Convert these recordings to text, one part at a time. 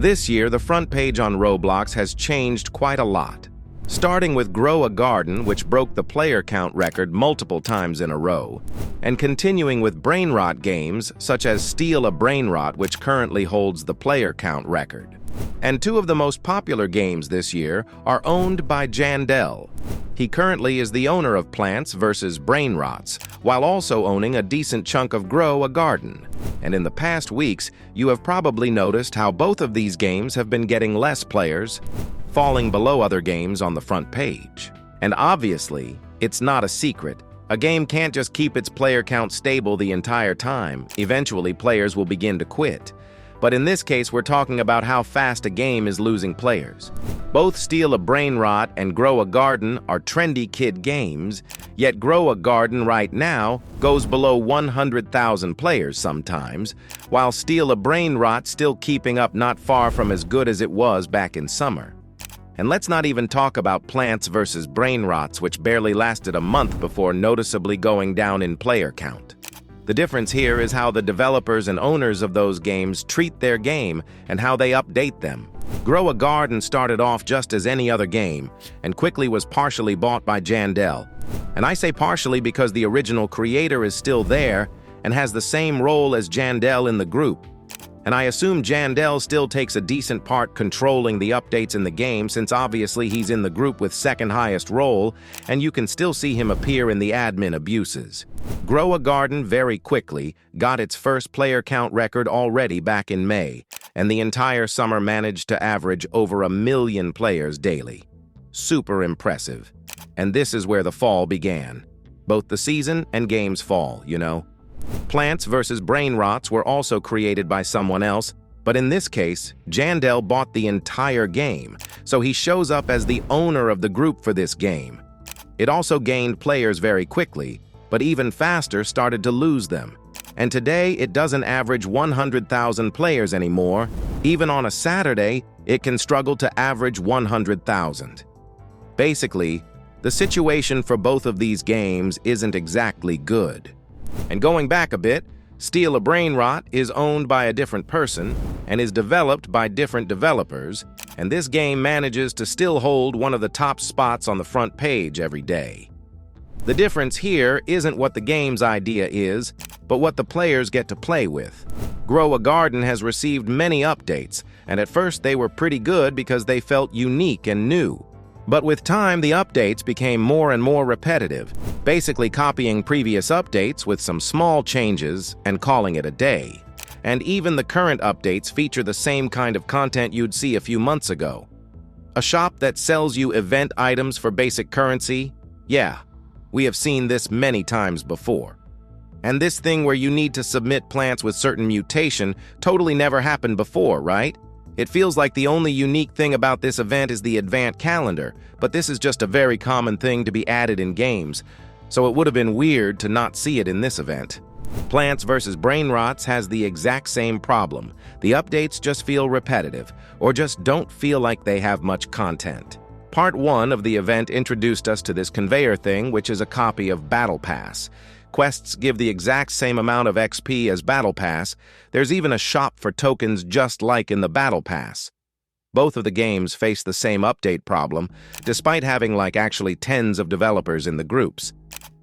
This year, the front page on Roblox has changed quite a lot. Starting with Grow a Garden, which broke the player count record multiple times in a row, and continuing with brainrot games such as Steal a Brainrot, which currently holds the player count record. And two of the most popular games this year are owned by Jandel. He currently is the owner of Plants vs. Brainrots, while also owning a decent chunk of Grow a Garden. And in the past weeks, you have probably noticed how both of these games have been getting less players, falling below other games on the front page. And obviously, it's not a secret. A game can't just keep its player count stable the entire time. Eventually, players will begin to quit. But in this case, we're talking about how fast a game is losing players. Both Steal a Brainrot and Grow a Garden are trendy kid games, yet Grow a Garden right now goes below 100,000 players sometimes, while Steal a Brainrot still keeping up not far from as good as it was back in summer. And let's not even talk about Plants vs. Brainrots, which barely lasted a month before noticeably going down in player count. The difference here is how the developers and owners of those games treat their game and how they update them. Grow a Garden started off just as any other game and quickly was partially bought by Jandel. And I say partially because the original creator is still there and has the same role as Jandel in the group. And I assume Jandel still takes a decent part controlling the updates in the game, since obviously he's in the group with second highest role, and you can still see him appear in the admin abuses. Grow a Garden very quickly got its first player count record already back in May, and the entire summer managed to average over 1 million players daily. Super impressive. And this is where the fall began. Both the season and game's fall, you know. Plants vs. Brainrots were also created by someone else, but in this case, Jandel bought the entire game, so he shows up as the owner of the group for this game. It also gained players very quickly, but even faster started to lose them. And today, it doesn't average 100,000 players anymore. Even on a Saturday, it can struggle to average 100,000. Basically, the situation for both of these games isn't exactly good. And going back a bit, Steal a Brainrot is owned by a different person and is developed by different developers, and this game manages to still hold one of the top spots on the front page every day. The difference here isn't what the game's idea is, but what the players get to play with. Grow a Garden has received many updates, and at first they were pretty good because they felt unique and new. But with time, the updates became more and more repetitive, basically copying previous updates with some small changes and calling it a day. And even the current updates feature the same kind of content you'd see a few months ago. A shop that sells you event items for basic currency? Yeah, we have seen this many times before. And this thing where you need to submit plants with certain mutation totally never happened before, right? It feels like the only unique thing about this event is the advent calendar, but this is just a very common thing to be added in games, so it would have been weird to not see it in this event. Plants vs. Brainrots has the exact same problem. The updates just feel repetitive, or just don't feel like they have much content. Part 1 of the event introduced us to this conveyor thing, which is a copy of Battle Pass. Quests give the exact same amount of XP as Battle Pass. There's even a shop for tokens just like in the Battle Pass. Both of the games face the same update problem, despite having actually tens of developers in the groups.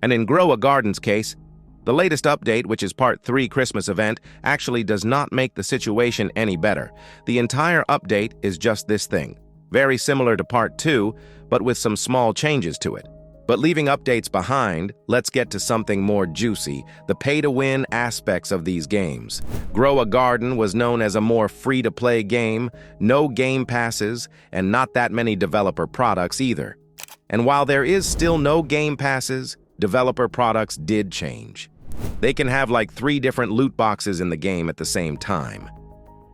And in Grow a Garden's case, the latest update, which is Part 3 Christmas event, actually does not make the situation any better. The entire update is just this thing, very similar to Part 2, but with some small changes to it. But leaving updates behind, let's get to something more juicy, the pay-to-win aspects of these games. Grow a Garden was known as a more free-to-play game, no game passes, and not that many developer products either. And while there is still no game passes, developer products did change. They can have 3 different loot boxes in the game at the same time.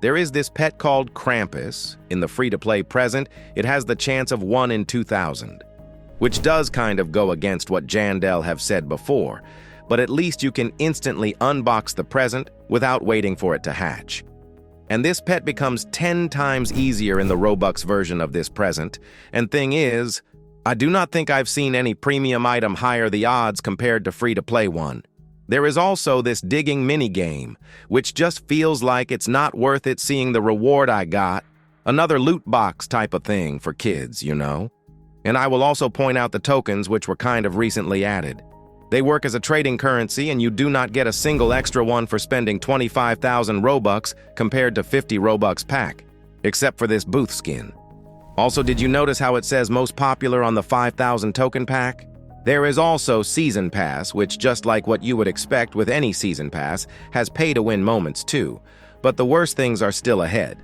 There is this pet called Krampus. In the free-to-play present, it has the chance of 1 in 2,000. Which does kind of go against what Jandel have said before, but at least you can instantly unbox the present without waiting for it to hatch. And this pet becomes 10 times easier in the Robux version of this present, and thing is, I do not think I've seen any premium item higher the odds compared to free-to-play one. There is also this digging minigame, which just feels like it's not worth it seeing the reward I got, Another loot box type of thing for kids, you know? And I will also point out the tokens, which were kind of recently added. They work as a trading currency, and you do not get a single extra one for spending 25,000 Robux compared to 50 Robux pack, except for this booth skin. Also, did you notice how it says most popular on the 5,000 token pack? There is also Season Pass, which, just like what you would expect with any Season Pass, has pay-to-win moments too. But the worst things are still ahead.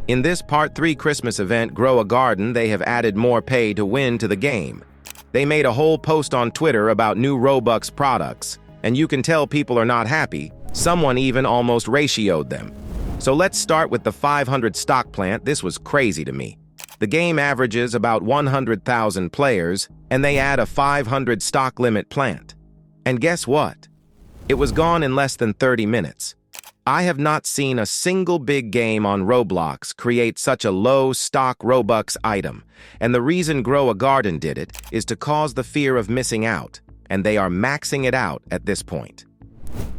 In this Part 3 Christmas event, Grow a Garden, they have added more pay-to-win to the game. They made a whole post on Twitter about new Robux products, and you can tell people are not happy. Someone even almost ratioed them. So let's start with the 500 stock plant. This was crazy to me. The game averages about 100,000 players, and they add a 500 stock limit plant. And guess what? It was gone in less than 30 minutes. I have not seen a single big game on Roblox create such a low stock Robux item, and the reason Grow a Garden did it is to cause the fear of missing out, and they are maxing it out at this point.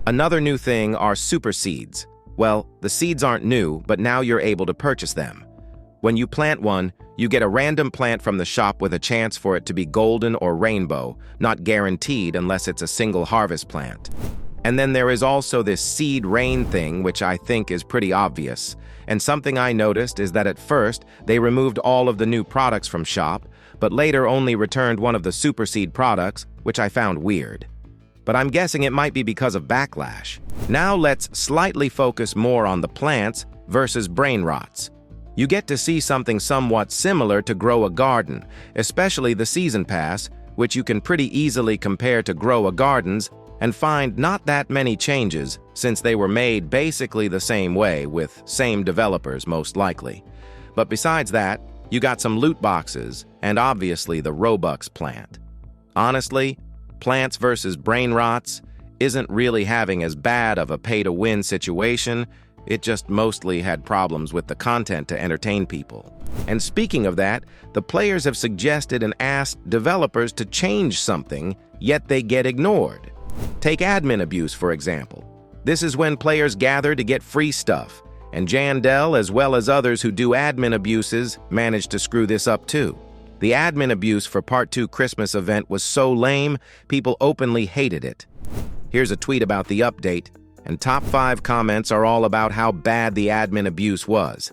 Another new thing are super seeds. Well, the seeds aren't new, but now you're able to purchase them. When you plant one, you get a random plant from the shop with a chance for it to be golden or rainbow, not guaranteed unless it's a single harvest plant. And then there is also this seed rain thing, which I think is pretty obvious. And something I noticed is that at first, they removed all of the new products from shop, but later only returned one of the super seed products, which I found weird. But I'm guessing it might be because of backlash. Now let's slightly focus more on the plants versus brainrots. You get to see something somewhat similar to Grow a Garden, especially the Season Pass, which you can pretty easily compare to Grow a Garden's and find not that many changes since they were made basically the same way with same developers most likely. But besides that, you got some loot boxes and obviously the Robux plant. Honestly, plants versus brainrots isn't really having as bad of a pay-to-win situation. It just mostly had problems with the content to entertain people. And speaking of that, the players have suggested and asked developers to change something, yet they get ignored. Take admin abuse, for example. This is when players gather to get free stuff, and Jandel, as well as others who do admin abuses, managed to screw this up too. The admin abuse for Part 2 Christmas event was so lame, people openly hated it. Here's a tweet about the update, and top 5 comments are all about how bad the admin abuse was.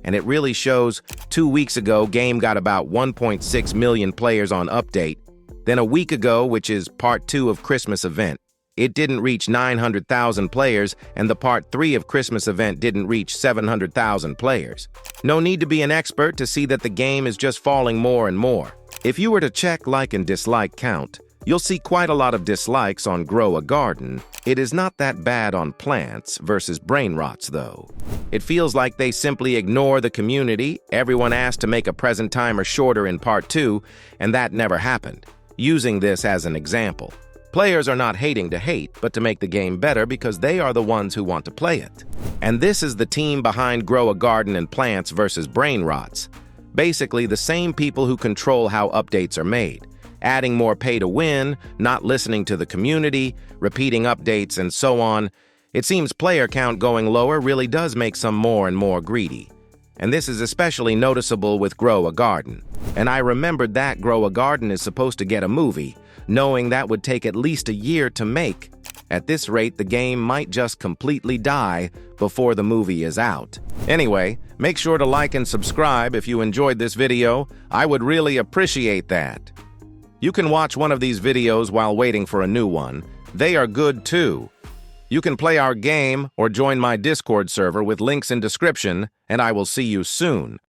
And it really shows 2 weeks ago, game got about 1.6 million players on update. Then a week ago, which is Part 2 of Christmas event, it didn't reach 900,000 players, and the Part 3 of Christmas event didn't reach 700,000 players. No need to be an expert to see that the game is just falling more and more. If you were to check like and dislike count, you'll see quite a lot of dislikes on Grow a Garden. It is not that bad on plants versus brainrots, though. It feels like they simply ignore the community. Everyone asked to make a present timer shorter in Part 2, and that never happened. Using this as an example. Players are not hating to hate, but to make the game better because they are the ones who want to play it. And this is the team behind Grow a Garden and plants versus brainrots. Basically, the same people who control how updates are made. Adding more pay to win, not listening to the community, repeating updates, and so on. It seems player count going lower really does make some more and more greedy. And this is especially noticeable with Grow a Garden. And I remembered that Grow a Garden is supposed to get a movie, knowing that would take at least a year to make. At this rate, the game might just completely die before the movie is out. Anyway, make sure to like and subscribe if you enjoyed this video. I would really appreciate that. You can watch one of these videos while waiting for a new one. They are good too. You can play our game or join my Discord server with links in description, and I will see you soon.